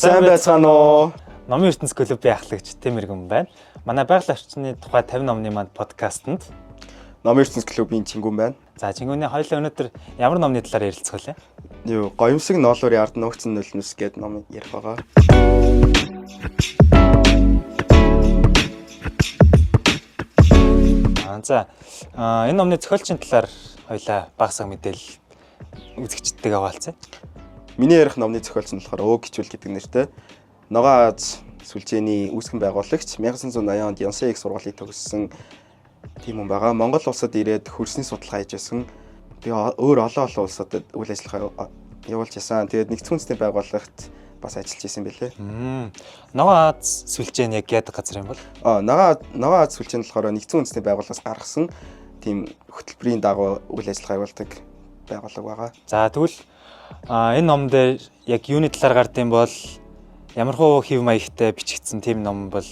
Сайн байцгаана уу? Номын ертөнц клубын ахлагч Тэмэргэн байна. Манай байгаль орчны тухай 50 номны манд подкастэнд Номын ертөнц клубын Чингүн байна. За Чингүний хоёулаа өнөөдөр ямар номны талаар ярилцах вэ? Гоёмсог ноолуурын ард нуугдсан нулимс гэдэг ном ярих байгаа. За энэ номны зохиолчийн талаар хоёулаа багасаа мэдээлэл үзэгчдтэйгээ хаваалцъя. Миний ярих номны зохиолч нь болохоор Ог Хичвэл гэдэг нэртэй Ногоон Аз сүлжээний үүсгэн байгуулагч 1980 онд Янсен их сургуулийг төгссөн тийм хүн байгаа. Монгол улсад ирээд хөрсний судалгаа хийж байсан. Тэгээ өөр олон улсуудад үйл ажиллагаа явуулж байсан. Тэгээд нэгдсэн үндэсний байгууллагт бас ажиллаж исэн байлээ. Ногоон Аз сүлжээ нь яг яадаг газар юм бол? Ногоон Аз сүлжээ нь болохоор нэгдсэн үндэсний байгууллагаас гаргасан тийм хөтөлбөрийн дагуу үйл ажиллагаа явуулдаг байгууллага байгаа. За тэгвэл энэ ном дээр яг юуны талаар гардыг бол ямархуу хэв маягтай бичигдсэн тийм ном бол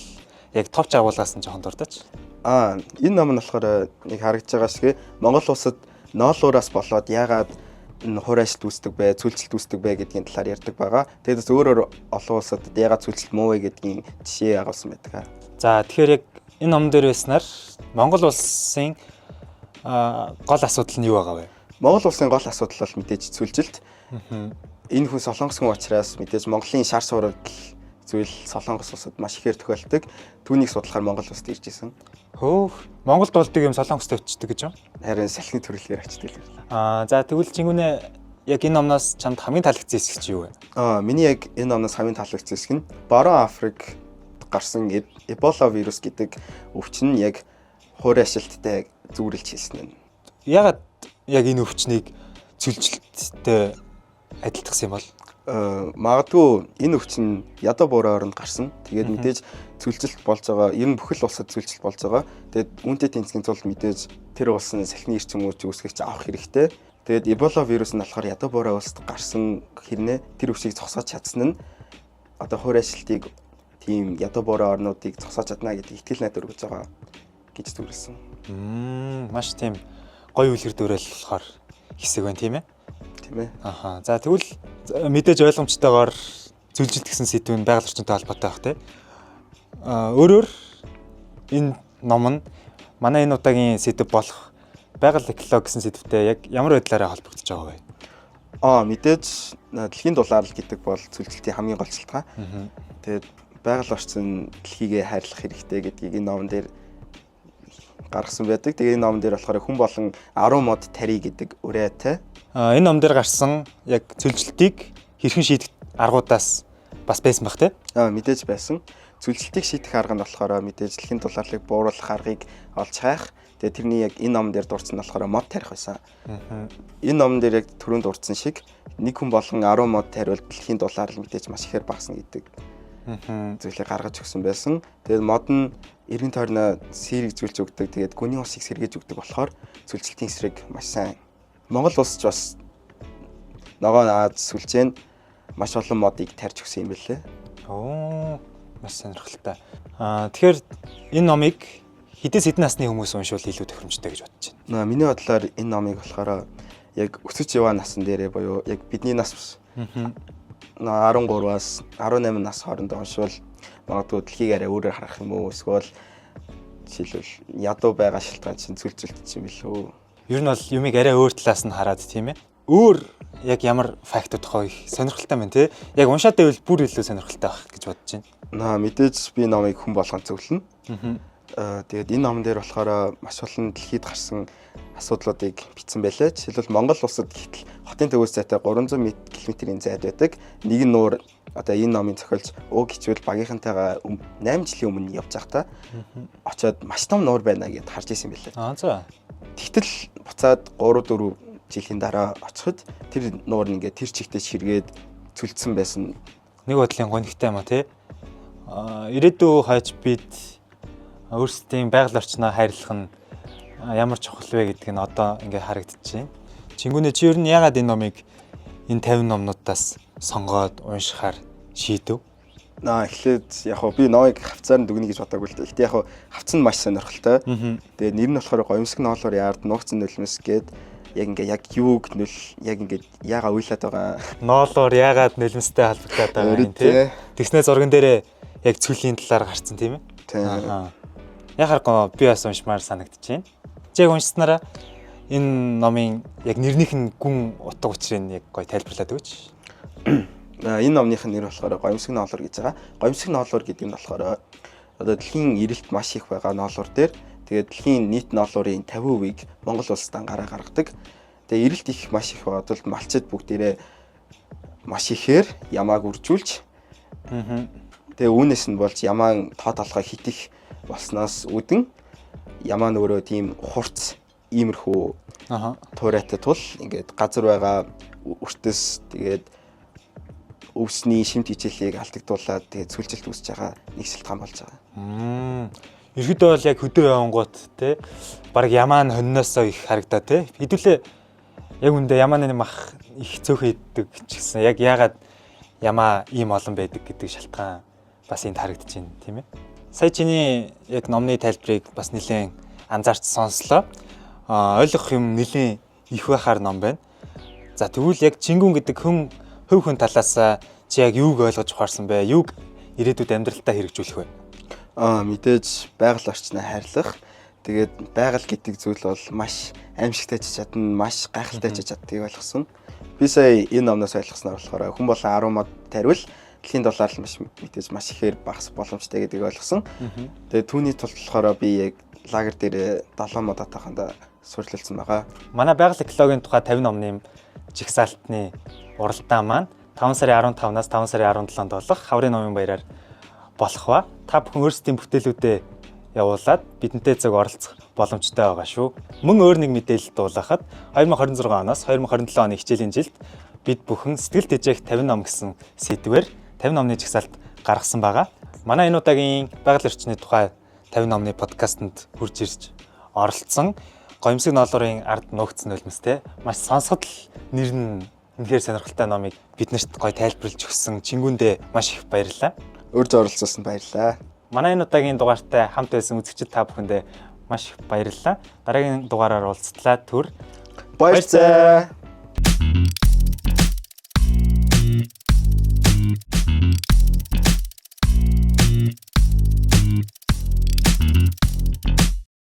яг товч агуулгаас нь жоохон дурдаж. Энэ ном нь болохоор яг харагдж байгаа шиг Монгол улсад ноолуураас болоод яагаад хуур ажилт үүсдэг бэ, цүүлжилт үүсдэг бэ гэдгийн талаар ярьдаг байгаа. Тэгээс өөрөөр олон улсад яагаад цүүлжилт муу вэ гэдгийн жишээ агуулсан байдаг. За тэгэхээр яг энэ ном дээр байснаар Монгол улсын гол асуудал нь юу байгаа вэ? Монгол улсын гол асуудал бол мэдээж цүүлжилт. Энэ хүн солонгос хүн учраас мэдээж Монголын шар сурал зүйл солонгос улсад маш ихээр тохиолдог. Түүнийг судлахаар Монгол улсад ирж исэн. Монголд болдог юм солонгост очдөг гэж юм. Харин салхины төрөлөөр очдөг. За тэгвэл Чингүнээ яг энэ номноос чамд хамгийн таалагдсан хэсэг чи юу вэ? Миний яг энэ номноос хамгийн таалагдсан хэсэг нь Баруун Африк гарсан Эбола вирус гэдэг өвчин нь яг хуур ажилттай зүүрлж хэлсэн нь. Ягаад яг энэ өвчнийг цүүлжилттэй адилтгсан юм бол? Магадгүй энэ өвчин ядуу буурын оронд гарсан. Тэгээд мэдээж цүүлжилт болж байгаа. Ер нь бүхэл улсад цүүлжилт болж байгаа. Тэгээд үүнтэй тэнцхийн тулд мэдээж тэр улсын салхины эрчим үүрэг үүсгэж авах хэрэгтэй. Тэгээд Эбола вирус нь болохоор ядуу буурын улсад гарсан хэрнээ тэр өвчийг зогсоож чадсан нь одоо хуур ажилтыг тийм ядуу буурын орнуудыг зогсоож чадна гэдэг итгэл найдвар өгж байгаа гэж зөвлөсөн. Маш тийм гоё үлгэр дуурайл болохоор хэсэг байна тийм ээ? Тийм ээ. За тэгвэл мэдээж ойлгомжтойгоор цүүлжилт гэсэн сэдв нь байгаль орчинтой холбоотой байх тийм. Өөрөөр энэ ном нь манай энэ удаагийн сэдв болох байгаль экологи гэсэн сэдвтэй яг ямар байдлаараа холбогдож байгаа вэ? Мэдээж дэлхийн дулаалал гэдэг бол цүүлжилтийн хамгийн гол шалтгаан. Тэгээд байгаль орчин дэлхийгээ хайрлах хэрэгтэй гэдгийг энэ номон дээр гаргасан байдаг. Тэгээ энэ номон дээр болохоор хүн болон 10 мод тари гэдэг үрээтэй. Энэ ном дээр гарсан яг цүүлжилтийг хэрхэн шийдэх аргуудаас бас байсан байх тийм? Мэдээж байсан. Цүүлжилтийг шийдэх арга нь болохоор мэдээж дэлхийн дулааллыг бууруулах аргыг олж хайх. Тэгээ тэрний яг энэ номон дээр дурдсан нь болохоор мод тарих байсан. Энэ номон дээр яг түрүүнд дурдсан шиг нэг хүн болон 10 мод тариул дэлхийн дулаалал мэдээж маш ихээр багасна гэдэг зүйлийг гаргаж өгсөн байсан. Тэгээд мод нь эргэн тойрноо сэрэг зүйлж өгдөг. Тэгээд гүний усыг сэргээж өгдөг болохоор цүүлжилтийн эсрэг маш сайн. Монгол улс ч бас Ногоон Аз сүлжээ нь маш олон модыг тарьж өгсөн юм билээ. Маш сонирхолтой. Тэгэхээр энэ номыг хэдэн насны хүмүүс уншвал илүү тохиромжтой гэж бодож байна. Миний бодлоор энэ номыг болохоор яг өсөж яваа насн дээрээ буюу яг бидний нас 13-аас 18 нас хооронд уншвал магадгүй дэлхийг арай өөрөөр харах юм уу эсвэл жишээлбэл ядуу байгаа шалтгаан чинь цүүлжилт чинь билүү. Ер нь бол юмыг арай өөр талаас нь хараад тийм ээ. Өөр яг ямар фактууд тохоо их сонирхолтой байна тий. Яг уншаад байвал бүр илүү сонирхолтой байх гэж бодож байна. Мэдээж би номыг хүн болгон зөвлөнө. Тэгээд энэ номон дээр болохоор маш олон дэлхийд гарсан асуудлуудыг бичсэн байлаа. Жишээлбэл Монгол улсад гэтэл хотын төвөөс зайтай 300 км-ийн зайд байдаг. Нэг нуур одоо энэ номын зохиолч Ог Хичвэл багийнхантайгаа 8 жилийн өмнө явж байхдаа очиод маш том нуур байна гэд харж ирсэн байлаа. За. Тэгтэл буцаад 3-4 жилийн дараа очиход тэр нуур нь ингээд тэр чигтээ ширгээд цүлдсэн байсан. Нэг бодлын гонхтой юм а тий. Ирээдүйн хойч бид өөрсдийн байгаль орчноо хайрлах нь ямар чухал вэ гэдг нь одоо ингээд харагдчихэв. Чингүнээ чи ер нь яагаад энэ номыг энэ 50 номнуудаас сонгоод уншихаар шийдэв? Эхлээд яг би номыг хавцаар нь дүгнэе гэж бодоагүй л дээ. Гэтэ яг хавц нь маш сонирхолтой. Тэгээд нэр нь болохоор Гоёмсог ноолуурын ард нуугдсан нулимс гээд яг ингээ яг юуг нөл яг ингээ яага уйлаад байгаа. Ноолоор яагаад нулимстай холбогдоод байгаа юм тий. Тэгснээ зурган дээрээ яг цүлийн талаар гарцсан тийм ээ. Тийм. Яхаар би бас уншмаар санагдчихээн. Чи яг уншснараа энэ номын яг нэрнийх нь гүн утга учирыг яг гоё тайлбарлаад өгөөч. Энэ номных нь нэр болохоор Гоёмсог ноолуур гэж байгаа. Гоёмсог ноолуур гэдэг нь болохоор одоо дэлхийн эрэлт маш их байгаа ноолуур дээр тэгээд дэлхийн нийт ноолуурын 50%-ийг Монгол улсад ангараа гаргадаг. Тэгээд эрэлт их маш их байгаа тул малчид бүгдээрээ маш ихээр ямааг үржүүлж тэгээд үүнээс нь болж ямаан тоо толгой хит их болсноос үүдэн ямаа нөгөө тийм хурц иймэрхүү туурайтай тул ингээд газар байгаа өртөс тэгээд өвсний шимт хичээлийг алдагдуулаад тэгээд сүлжилт үүсэж байгаа нэг шалтгаан болж байгаа. Ерхэдөө бол яг хөдөө явангууд те баг ямаа нь хонноосоо их харагдаа те. Хэдүүлээ яг үндэ ямааны мах их цөөхөн иддэг ч гэсэн яг яагаад ямаа ийм олон байдаг гэдэг шалтгаан бас энд харагдаж байна тийм ээ. Сая чиний яг номны тайлбарыг бас нэлээд анзаарч сонслоо. Ойлгох юм нэлээд их байхаар ном байна. За тэгвэл яг Чингүн гэдэг хөв хүн талаас чи яг юуг ойлгож ухаарсан бэ? Юуг ирээдүйд амьдралтаа хэрэгжүүлэх вэ? Мэдээж байгаль орчноо хайрлах. Тэгээд байгаль гэдэг зүйл бол маш аимшигтай ч чадна, маш гайхалтай ч чаддгийг ойлгосон. Би сая энэ номноос ойлгосноор болохоор хүн болон 10 мод тариул дэлхийн доллар маш мэдээж маш ихээр багас боломжтой гэдгийг ойлгосон. Тэгээд түүний тулд болохоор би яг лагер дээр 7 мод атаханда сурлалцсан байгаа. Манай байгаль экологийн тухай 50 номны жигсаалтны уралдаан маань 5 сарын 15-наас 5 сарын 17-нд болох хаврын номын баяраар болох ба та бүхэн өөрсдийн бүтээлүүдээ явуулаад бидэнтэй зөв оролцох боломжтой байгаа шүү. Мөн өөр нэг мэдээлэл дуулгахад 2026 оноос 2027 оны хичээлийн жилд бид бүхэн сэтгэл тэжээх 50 ном гэсэн сэдвээр 50 номны жигсаалт гаргасан байгаа. Манай энэ удаагийн байгаль орчны тухай 50 номны подкастэнд хурж ирж оролцсон Гоёмсог ноолуурын ард нуугдсан нулимстэй маш сонсоход л нэр нь үнэхээр сонирхолтой номыг биднэрт гоё тайлбарлаж өгсөн Чингүндээ маш их баярлалаа. Урьж оролцсон баярлалаа. Манай энэ удаагийн дугаартай хамт байсан үзэгчид та бүхэндээ маш их баярлалаа. Дараагийн дугаараар уулзтлаа түр. Баярлалаа.